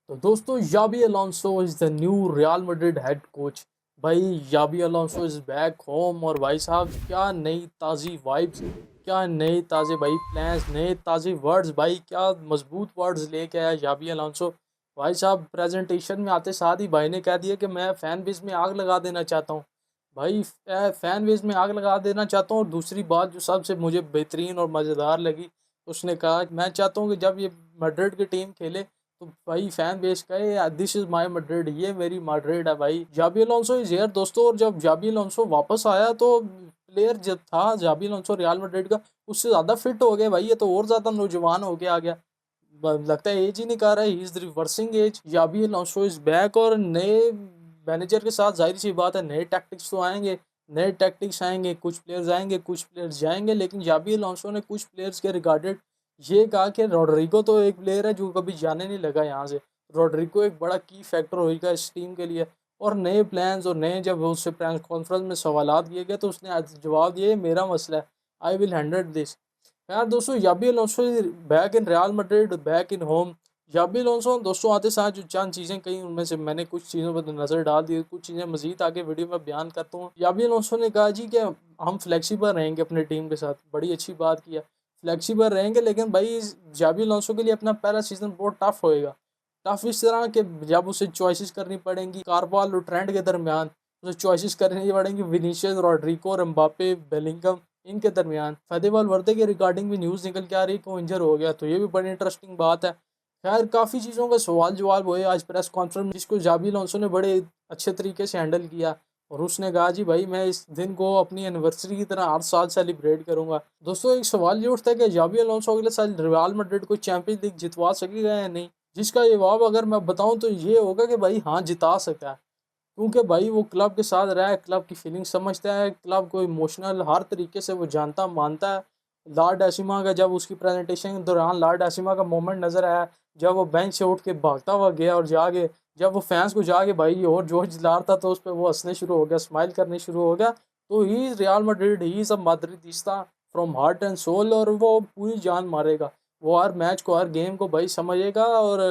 तो दोस्तों याबी Alonso is the nu real Madrid head coach. भाई याबी अलोंसो इज बैक होम और भाई साहब क्या नई ताज़ी वाइब्स, क्या नए ताज़े भाई प्लान्स, नए ताज़े वर्ड्स, भाई क्या मजबूत वर्ड्स लेके आया याबी अलोंसो। भाई साहब प्रेजेंटेशन में आते साथ ही भाई ने कह दिया कि मैं फ़ैन बेस में आग लगा देना चाहता हूँ। भाई फ़ैन बेस में आग लगा देना चाहता हूँ। और दूसरी बात जो सबसे मुझे बेहतरीन और मज़ेदार लगी, उसने कहा कि मैं चाहता हूँ कि जब ये मैड्रिड की टीम खेले तो भाई फैन बेस का दिस इज माय मैड्रिड, ये मेरी मैड्रिड है। भाई जाबी अलोंसो इज हियर दोस्तों। और जब जाबी अलोंसो वापस आया तो प्लेयर जब था जाबी अलोंसो रियल मैड्रिड का, उससे ज़्यादा फिट हो गया भाई। ये तो और ज़्यादा नौजवान हो के आ गया। लगता है एज ही नहीं कर रहा है, he is reversing age. Xabi Alonso is back और नए मैनेजर के साथ जाहिर सी बात है नए टैक्टिक्स तो आएंगे। नए टैक्टिक्स आएंगे, कुछ प्लेयर्स आएंगे, कुछ प्लेयर्स जाएंगे, लेकिन जाबी अलोंसो ने कुछ प्लेयर्स के रिगार्डेड ये कहा कि रॉड्रिगो तो एक प्लेयर है जो कभी जाने नहीं लगा यहाँ से। रॉड्रिगो एक बड़ा की फैक्टर होगा इस टीम के लिए। और नए प्लान्स और नए जब उससे प्रेस कॉन्फ्रेंस में सवालात किए गए तो उसने आज जवाब दिया, "ये मेरा मसला है, आई विल हैंडल दिस"। यार दोस्तों याबी Alonso back in real Madrid, back in home. याबी अलोंसो दोस्तों आते साथ जो चंद चीज़ें कही उनमें से मैंने कुछ चीज़ों पर नज़र डाल दी, कुछ चीज़ें मजीद आगे वीडियो में बयान करता हूँ। याबी अलोंसो ने कहा जी कि हम फ्लेक्सिबल रहेंगे अपनी टीम के साथ, बड़ी अच्छी बात की है। फ्लेक्सिबल रहेंगे, लेकिन भाई जाबी अलोंसो के लिए अपना पहला सीज़न बहुत टफ होएगा। टफ इस तरह के जब उसे चॉइसेस करनी पड़ेंगी कारवाल और ट्रेंड के दरमियान, उसे चॉइसेस करनी पड़ेंगी विनीशियस, रॉड्रिगो और एम्बापे, बेलिंगम, इनके दरमियान। फतेह वल्वर्दे के रिगार्डिंग भी न्यूज़ निकल के आ रही कि वो इंजर हो गया, तो ये भी बड़ी इंटरेस्टिंग बात है। खैर काफ़ी चीज़ों का सवाल जवाब हुए आज प्रेस कॉन्फ्रेंस में, जिसको जाबी अलोंसो ने बड़े अच्छे तरीके से हैंडल किया। और उसने कहा जी भाई मैं इस दिन को अपनी एनिवर्सरी की तरह हर साल सेलिब्रेट करूंगा। दोस्तों एक सवाल ये उठता है कि जाबी अलोंसो अगले साल रियल मैड्रिड को चैंपियंस लीग जितवा सकेगा या नहीं, जिसका जवाब अगर मैं बताऊं तो ये होगा कि भाई हाँ जिता सकता है। क्योंकि भाई वो क्लब के साथ रहा है, क्लब की फीलिंग समझता है, क्लब को इमोशनल हर तरीके से वो जानता मानता है। लार्ड एसिमा का जब उसकी प्रेजेंटेशन के दौरान लार्ड एसिमा का मोमेंट नज़र आया, जब वो बेंच से उठ के भागता हुआ गया और जाके जब वो फैंस को जाके भाई और जोश दिला रहा था, तो उस पर वो हंसने शुरू हो गया, स्माइल करने शुरू हो गया। तो he Real Madrid, he is a Madridista from heart and soul. और वो पूरी जान मारेगा, वो हर मैच को हर गेम को भाई समझेगा। और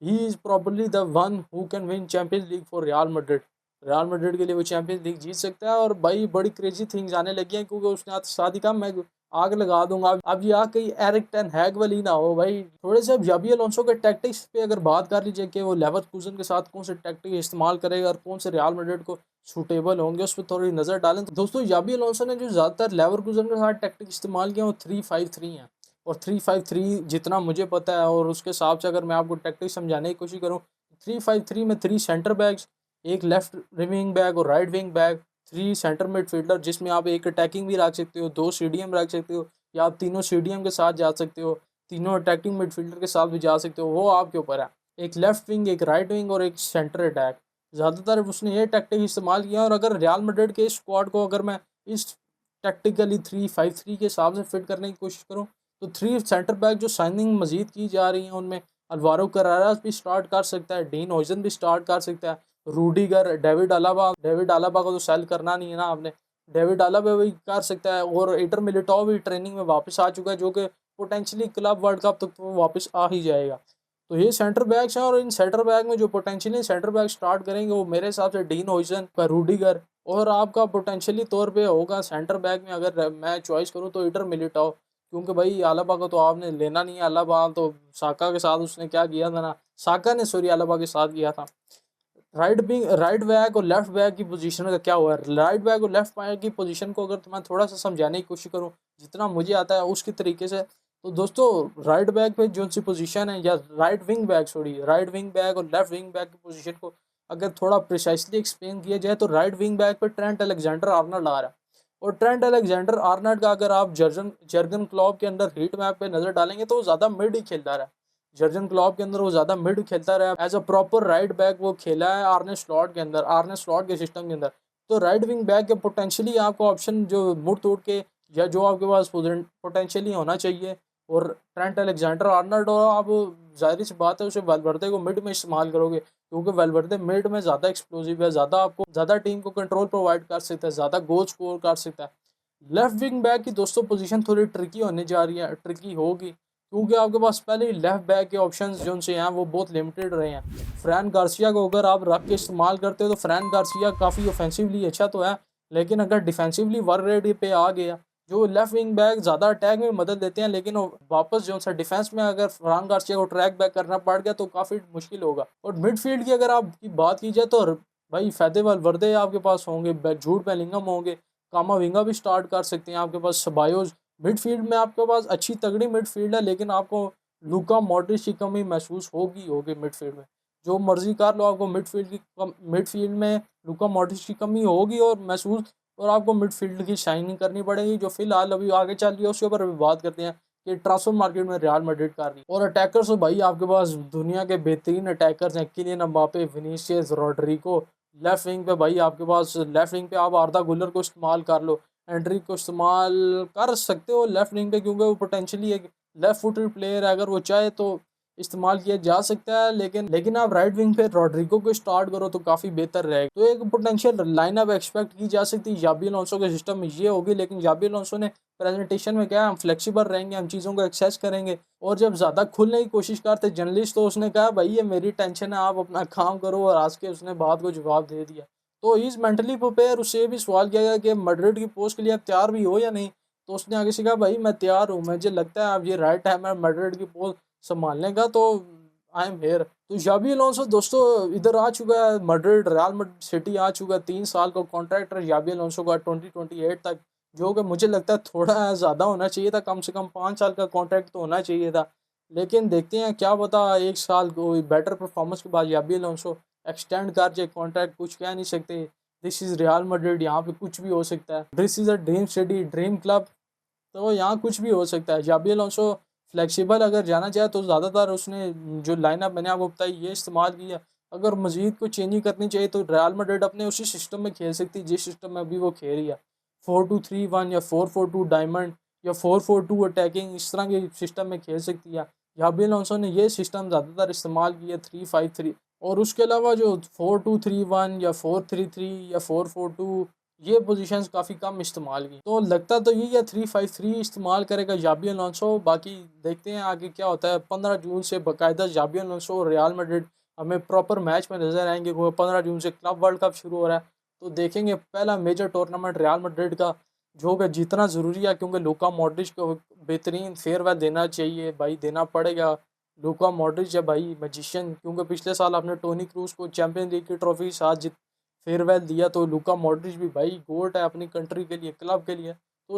he is probably the one who can win champions league for real Madrid. Real Madrid के लिए वो चैंपियंस लीग जीत सकता है। और भाई बड़ी क्रेजी थिंग्स आने लगी हैं, क्योंकि उसने आज साथ ही कहा मैं आग लगा दूंगा। अब ये आग कहीं एरिक टेन हैग वाली ना हो भाई। थोड़े से अब जाबी अलोंसो के टैक्टिक्स पे अगर बात कर लीजिए कि वो लेवरकुसन के साथ कौन से टैक्टिक इस्तेमाल करेगा और कौन से रियल मैड्रिड को सूटेबल होंगे, उस पर थोड़ी नज़र डालें तो दोस्तों जाबी अलोंसो ने जो ज़्यादातर लेवरकुसन के साथ टैक्टिक इस्तेमाल किया वो 3-5-3 है। और 3-5-3 जितना मुझे पता है और उसके हिसाब से अगर मैं आपको टैक्टिक समझाने की कोशिश करूँ, 3-5-3 में 3 सेंटर बैक्स, एक लेफ्ट विंग बैक और right wing back, 3 centre midfielder जिसमें आप एक अटैकिंग भी रख सकते हो, 2 सीडीएम रख सकते हो, या आप तीनों सीडीएम के साथ जा सकते हो, तीनों अटैकिंग मिडफील्डर के साथ भी जा सकते हो, वो आपके ऊपर है। एक लेफ्ट विंग, एक राइट विंग और एक सेंटर अटैक। ज़्यादातर उसने ये टैक्टिक इस्तेमाल किया। और अगर रियल मैड्रिड के स्क्वाड को अगर मैं इस टैक्टिकली 3-5-3 के हिसाब से फिट करने की कोशिश करूँ, तो 3 सेंटर बैक जो साइनिंग मजीद की जा रही हैं उनमें अल्वारो करारास भी स्टार्ट कर सकता है, डीन हॉइसन भी स्टार्ट कर सकता है, रूडिगर, डेविड अलाबा को तो सेल करना नहीं है ना आपने, डेविड अलाबा भी कर सकता है। और एडर मिलिटाओ भी ट्रेनिंग में वापस आ चुका है, जो कि पोटेंशियली क्लब वर्ल्ड कप तक तो वापस आ ही जाएगा। तो ये सेंटर बैक्स हैं। और इन सेंटर बैक में जो पोटेंशियली सेंटर बैक स्टार्ट करेंगे वो मेरे हिसाब से डीन हॉइसन का, रूडिगर, और आपका पोटेंशियली तौर पे होगा सेंटर बैक में अगर मैं चॉइस करूँ तो एडर मिलिटाओ। क्योंकि भाई अलाबा को तो आपने लेना नहीं है, अलाबा तो साका के साथ उसने क्या किया था ना, साका ने सॉरी अलाबा के साथ किया था। राइट बैक और लेफ्ट बैक की पोजीशन का क्या हुआ है, राइट बैक और लेफ्ट बैक की पोजीशन को अगर मैं थोड़ा सा समझाने की कोशिश करूँ जितना मुझे आता है उसके तरीके से, तो दोस्तों राइट बैक पे जो सी पोजीशन है, या right wing back sorry right wing back और लेफ्ट विंग बैक की पोजीशन को अगर थोड़ा प्रिसाइसली एक्सप्लेन किया जाए, तो राइट विंग बैक पे ट्रेंट अलेक्जेंडर आर्नल्ड आ रहा है। और ट्रेंट अलेक्जेंडर आर्नल्ड का अगर आप जर्गन जर्गन क्लॉप के अंदर हीट मैप पे नज़र डालेंगे तो वो ज़्यादा मिड ही खेलता रहा। जर्गन क्लॉप के अंदर वो ज़्यादा मिड खेलता रहा, as a proper right back वो खेला है आर्ने स्लॉट के अंदर, आर्ने स्लॉट के सिस्टम के अंदर। तो राइट विंग बैक के पोटेंशियली आपको ऑप्शन जो मुड़ तोड़ के या जो आपके पास पोटेंशियली होना चाहिए। और ट्रेंट अलेक्जेंडर आर्नल्ड, और आप जाहिर सी बात है उसे वेलवर्दे को मिड में इस्तेमाल करोगे, क्योंकि वेलवर्दे मिड में ज़्यादा एक्सप्लोसिव है, ज़्यादा आपको ज़्यादा टीम को कंट्रोल प्रोवाइड कर सकता है, ज़्यादा गोल स्कोर कर सकता है। लेफ्ट विंग बैक की दोस्तों पोजीशन थोड़ी ट्रिकी होने जा रही है, ट्रिकी होगी। क्योंकि आपके पास पहले ही लेफ्ट बैक के ऑप्शंस जो उनसे हैं वो बहुत लिमिटेड रहे हैं। फ्रैन गार्सिया को अगर आप रख के इस्तेमाल करते हो तो फ्रैन गार्सिया काफ़ी ऑफेंसिवली अच्छा तो है, लेकिन अगर डिफेंसिवली वर्क रेट पे आ गया, जो लेफ्ट विंग बैक ज़्यादा अटैक में मदद देते हैं, लेकिन वो वापस जो सा डिफेंस में अगर फ्रैन गार्सिया को ट्रैक बैक करना पड़ गया तो काफ़ी मुश्किल होगा। और मिडफील्ड की अगर आपकी बात की जाए तो भाई फ़ायदे वालवर्दे आपके पास होंगे, जूड बेलिंगम होंगे, कामाविंगा भी स्टार्ट कर सकते हैं आपके पास, सबायोस। मिडफील्ड में आपके पास अच्छी तगड़ी मिडफील्ड है, लेकिन आपको लूका मॉड्रिच की कमी महसूस होगी होगी मिडफील्ड में। जो मर्जी कर लो, आपको मिडफील्ड में लूका मॉड्रिच की कमी होगी और महसूस, और आपको मिडफील्ड की शाइनिंग करनी पड़ेगी, जो फिलहाल अभी आगे चल रही है उसके ऊपर अभी बात करते हैं कि ट्रांसफर मार्केट में रियल मैड्रिड कर रही है। और अटैकर्स तो भाई आपके पास दुनिया के बेहतरीन अटैकर्स हैं, Kylian Mbappe, Vinicius, Rodrigo. Left wing पे भाई आपके पास, लेफ्ट विंग पे आप आर्दा गुलर को इस्तेमाल कर लो, एंड्रिक को इस्तेमाल कर सकते हो लेफ्ट विंग पे, क्योंकि वो पोटेंशियली एक लेफ्ट फुटेड प्लेयर है, अगर वो चाहे तो इस्तेमाल किया जा सकता है। लेकिन आप राइट विंग पे रॉड्रिगो को स्टार्ट करो तो काफ़ी बेहतर रहेगा। तो एक पोटेंशियल लाइनअप एक्सपेक्ट की जा सकती है जाबी अलोंसो के सिस्टम में ये होगी, लेकिन जाबी अलोंसो ने प्रेजेंटेशन में क्या है, हम फ्लेक्सिबल रहेंगे, हम चीज़ों को एक्सेस करेंगे। और जब ज़्यादा खुलने की कोशिश करते जर्नलिस्ट, तो उसने कहा भाई ये मेरी टेंशन है, आप अपना काम करो, और आज के उसने बात को जवाब दे दिया। तो ही इज़ मेंटली प्रिपेयर। उससे ये भी सवाल किया गया कि मैड्रिड की पोस्ट के लिए आप तैयार भी हो या नहीं, तो उसने आगे से कहा भाई मैं तैयार हूँ, मुझे लगता है अब ये राइट टाइम है मैड्रिड की पोस्ट संभालने का, तो आई एम हेयर। तो जाबी अलोंसो दोस्तों इधर आ चुका है, मैड्रिड, रियल मैड्रिड सिटी आ चुका है। 3 साल का कॉन्ट्रैक्ट है जाबी अलोंसो का 2028 तक, जो कि मुझे लगता है थोड़ा ज़्यादा होना चाहिए था, कम से कम 5 साल का कॉन्ट्रैक्ट तो होना चाहिए था। लेकिन देखते हैं, क्या पता 1 साल कोई बेटर परफॉर्मेंस के बाद जाबी अलोंसो एक्सटेंड कर जाए कॉन्ट्रैक्ट, कुछ कह नहीं सकते। दिस इज़ रियल मैड्रिड, यहाँ पे कुछ भी हो सकता है। This is a dream city, dream club, तो यहाँ कुछ भी हो सकता है। जाबी अलोंसो फ्लेक्सिबल अगर जाना चाहे तो ज़्यादातर उसने जो लाइनअप मैंने आपको बताई ये इस्तेमाल किया। अगर मज़ीद कुछ चेंजिंग करनी चाहिए तो रियल मैड्रिड अपने उसी सिस्टम में खेल सकती है जिस सिस्टम में अभी वो खेल रही है, 4-2-3-1 या 4-4-2 डायमंड या 4-4-2 अटैकिंग, इस तरह के सिस्टम में खेल सकती है। जाबी अलोंसो ने ये सिस्टम ज़्यादातर इस्तेमाल किया, 3-5-3। और उसके अलावा जो 4-2-3-1 या 4-3-3 या 4-4-2, ये पोजीशंस काफ़ी कम इस्तेमाल की। तो लगता तो यही है 3-5-3 इस्तेमाल करेगा जाबी अलोंसो। बाकी देखते हैं आगे क्या होता है। 15 जून से बाकायदा जाबी अलोंसो और रियल मैड्रिड हमें प्रॉपर मैच में नज़र आएंगे, क्योंकि 15 जून से क्लब वर्ल्ड कप शुरू हो रहा है। तो देखेंगे पहला मेजर टूर्नामेंट रियल मैड्रिड का, जो कि जीतना ज़रूरी है, क्योंकि लूका मॉड्रिच को बेहतरीन फेयरवेल देना चाहिए भाई, देना पड़ेगा। लूका मॉड्रिच है भाई मैजिशियन, क्योंकि पिछले साल आपने टोनी क्रूज को चैंपियंस लीग की ट्रॉफी साथ फेयरवेल दिया, तो लूका मॉड्रिच भी भाई गोट है अपनी कंट्री के लिए, क्लब के लिए। तो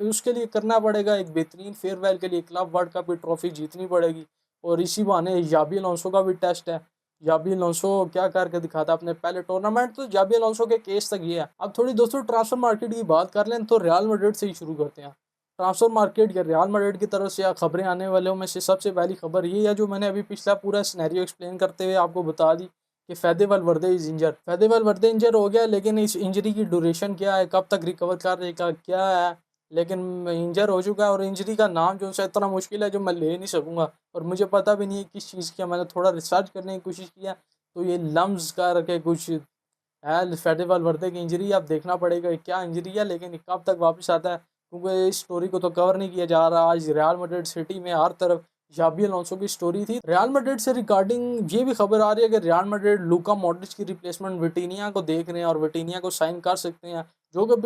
उसके लिए करना पड़ेगा एक बेहतरीन फेयरवेल के लिए, क्लब वर्ल्ड कप की ट्रॉफी जीतनी पड़ेगी। और इसी बहाने जाबी अलोंसो का भी टेस्ट है, जाबी अलोंसो क्या करके दिखाता है अपने पहले टूर्नामेंट। तो जाबी अलोंसो के केस तक ये है। अब थोड़ी दोस्तों ट्रांसफर मार्केट की बात कर लें, तो रियल मैड्रिड से ही शुरू करते हैं। ट्रांसफर मार्केट या रियल मैड्रिड की तरफ से खबरें आने वालों में से सबसे पहली खबर ये है, जो मैंने अभी पिछला पूरा सिनेरियो एक्सप्लेन करते हुए आपको बता दी, कि फ़ैदे वलवर्दे इज़ इंजर। फ़ैदे वलवर्दे इंजर हो गया, लेकिन इस इंजरी की ड्यूरेशन क्या है, कब तक रिकवर करने क्या है, लेकिन इंजर हो चुका है। और इंजरी का नाम जो है इतना मुश्किल है जो मैं ले नहीं सकूँगा, और मुझे पता भी नहीं है किस चीज़ की। मैंने थोड़ा रिसर्च करने की कोशिश किया, तो ये लम्स करके कुछ है फ़ैदे वलवर्दे की इंजरी। अब देखना पड़ेगा क्या इंजरी है, लेकिन कब तक वापस आता है, क्योंकि इस स्टोरी को तो कवर नहीं किया जा रहा। आज रियल मैड्रिड सिटी में हर तरफ जाबी अलोंसो की स्टोरी थी। रियल मैड्रिड से रिगार्डिंग ये भी खबर आ रही है कि रियल मैड्रिड लूका मॉड्रिच की रिप्लेसमेंट विटिनिया को देख रहे हैं, और विटिनिया को साइन कर सकते हैं, जो कि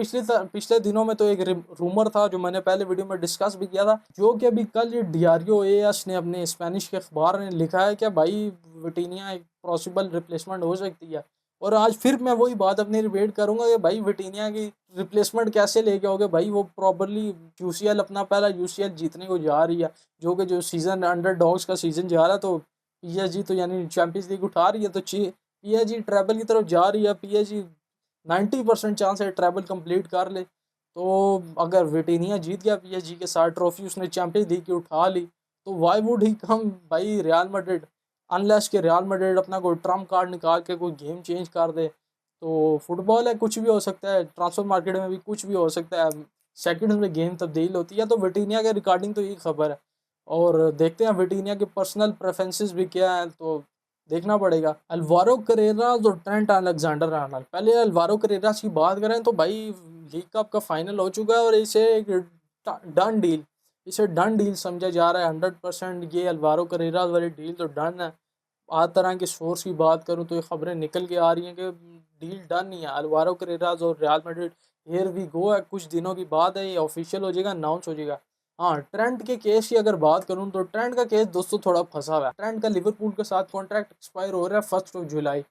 पिछले दिनों में तो एक रूमर था, जो मैंने पहले वीडियो में डिस्कस भी किया था, जो कि अभी कल ये डियारियो एएस ने अपने स्पेनिश के अखबार ने लिखा है कि भाई विटिनिया एक पॉसिबल रिप्लेसमेंट हो सकती है। और आज फिर मैं वही बात अपनी रिपीट करूंगा कि भाई विटिनिया की रिप्लेसमेंट कैसे लेके आओगे भाई, वो प्रॉपरली यूसीएल अपना पहला यूसीएल जीतने को जा रही है, जो कि जो सीज़न अंडर डॉग्स का सीज़न जा रहा है, तो पीएसजी तो यानी चैंपियंस लीग उठा रही है, तो पीएसजी ट्रैवल की तरफ जा रही है। पीएसजी 90% चांस है ट्रैवल कंप्लीट कर ले। तो अगर विटिनिया जीत गया पीएसजी के साथ, ट्रॉफी उसने चैंपियंस लीग की उठा ली, तो वाई वुड ही कम भाई रियल मैड्रिड, अनलेस के रियल मैड्रिड अपना कोई ट्रम्प कार्ड निकाल के कोई गेम चेंज कर दे। तो फुटबॉल है, कुछ भी हो सकता है, ट्रांसफर मार्केट में भी कुछ भी हो सकता है, सेकंड्स में गेम तब्दील होती है। तो विटिनिया के रिगार्डिंग तो यही खबर है, और देखते हैं विटिनिया के पर्सनल प्रेफरेंसेस भी क्या हैं, तो देखना पड़ेगा। अल्वारो करेरास और ट्रेंट अलेक्जेंडर आर्नल्ड। पहले अल्वारो करेरास की बात करें तो भाई लीग कप का फाइनल हो चुका है, और इसे एक डन डील इसे डन डील समझा जा रहा है 100%। ये अल्वारो करेरास वाली डील तो डन है। हर तरह के सोर्स की बात करूँ तो ये खबरें निकल के आ रही हैं कि डील डन ही है अल्वारो करेरास और Real Madrid. Here we go है, कुछ दिनों की बात है, ये ऑफिशियल हो जाएगा, अनाउंस हो जाएगा। हाँ, ट्रेंट के केस की अगर बात करूँ तो ट्रेंट का केस दोस्तों थोड़ा फंसा हुआ है। ट्रेंट का लिवरपूल के साथ कॉन्ट्रैक्ट एक्सपायर हो रहा है 1 जुलाई,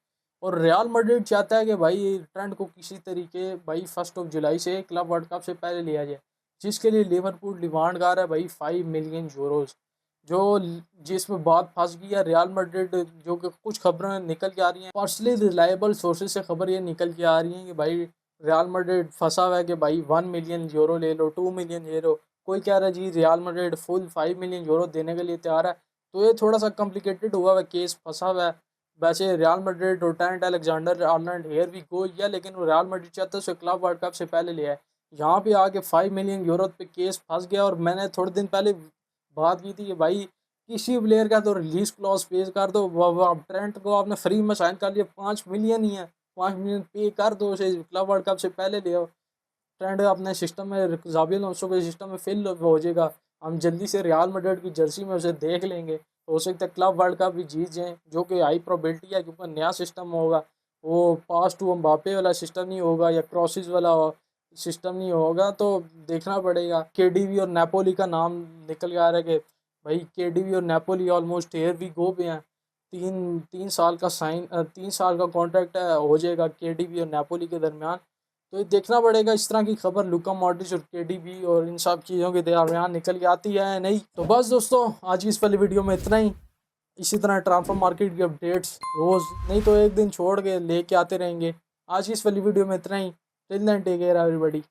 और रियल मैड्रिड चाहता है कि भाई ट्रेंट को किसी तरीके भाई 1 जुलाई से क्लब वर्ल्ड कप से पहले लिया जाए, जिसके लिए लिवरपूल डिमांड कर रहा है भाई 5 मिलियन यूरोज। जो जिसमें बात फंस गई है रियल मैड्रिड, जो कि कुछ खबरें निकल के आ रही हैं, पर्सनली रिलायबल सोर्सेज से खबर ये निकल के आ रही है कि भाई रियल मैड्रिड फंसा हुआ है कि भाई 1 मिलियन यूरो ले लो, 2 मिलियन यूरो। कोई कह रहा है जी Real Madrid full 5 million euro देने के लिए तैयार है। तो ये थोड़ा सा कॉम्प्लिकेटेड हुआ है, केस फंसा हुआ है। वैसे रियल मैड्रिड और Trent Alexander Arnold here we go या, लेकिन रियल मैड्रिड चाहता है उसे क्लब वर्ल्ड कप से पहले लिया है। यहाँ पे आके 5 मिलियन यूरो पे केस फंस गया। और मैंने थोड़े दिन पहले बात की थी कि भाई किसी प्लेयर का तो रिलीज क्लॉज पेश कर दो। अब ट्रेंट को आपने फ्री में साइन कर लिया, 5 मिलियन ही है, 5 मिलियन पे कर दो उसे, क्लब वर्ल्ड कप से पहले ले आओ। ट्रेंड अपने सिस्टम में, जावी अलोंसो के सिस्टम में फिल हो जाएगा। हम जल्दी से रियल मैड्रिड की जर्सी में उसे देख लेंगे। तो हो सकता है क्लब वर्ल्ड कप भी जीत जाएँ, जो कि हाई प्रोबेबिलिटी है, क्योंकि नया सिस्टम होगा। वो पास टू एम्बापे वाला सिस्टम नहीं होगा या क्रॉसेस वाला सिस्टम नहीं होगा। तो देखना पड़ेगा। केडीबी और नेपोली का नाम निकल के आ रहा है कि भाई केडीबी और Napoli almost here we go पे हैं। तीन तीन साल का 3 साल का कॉन्ट्रैक्ट है, हो जाएगा केडीबी और नेपोली के दरमियान। तो ये देखना पड़ेगा, इस तरह की खबर लुका मॉड्रिच और केडीबी और इन सब चीज़ों के दरमियान निकल के आती है नहीं। तो बस दोस्तों, आज की इस वाली वीडियो में इतना ही। इसी तरह ट्रांसफर मार्केट की अपडेट्स रोज़ नहीं तो एक दिन छोड़ के लेके आते रहेंगे। आज की इस वाली वीडियो में इतना ही। Till then take care everybody.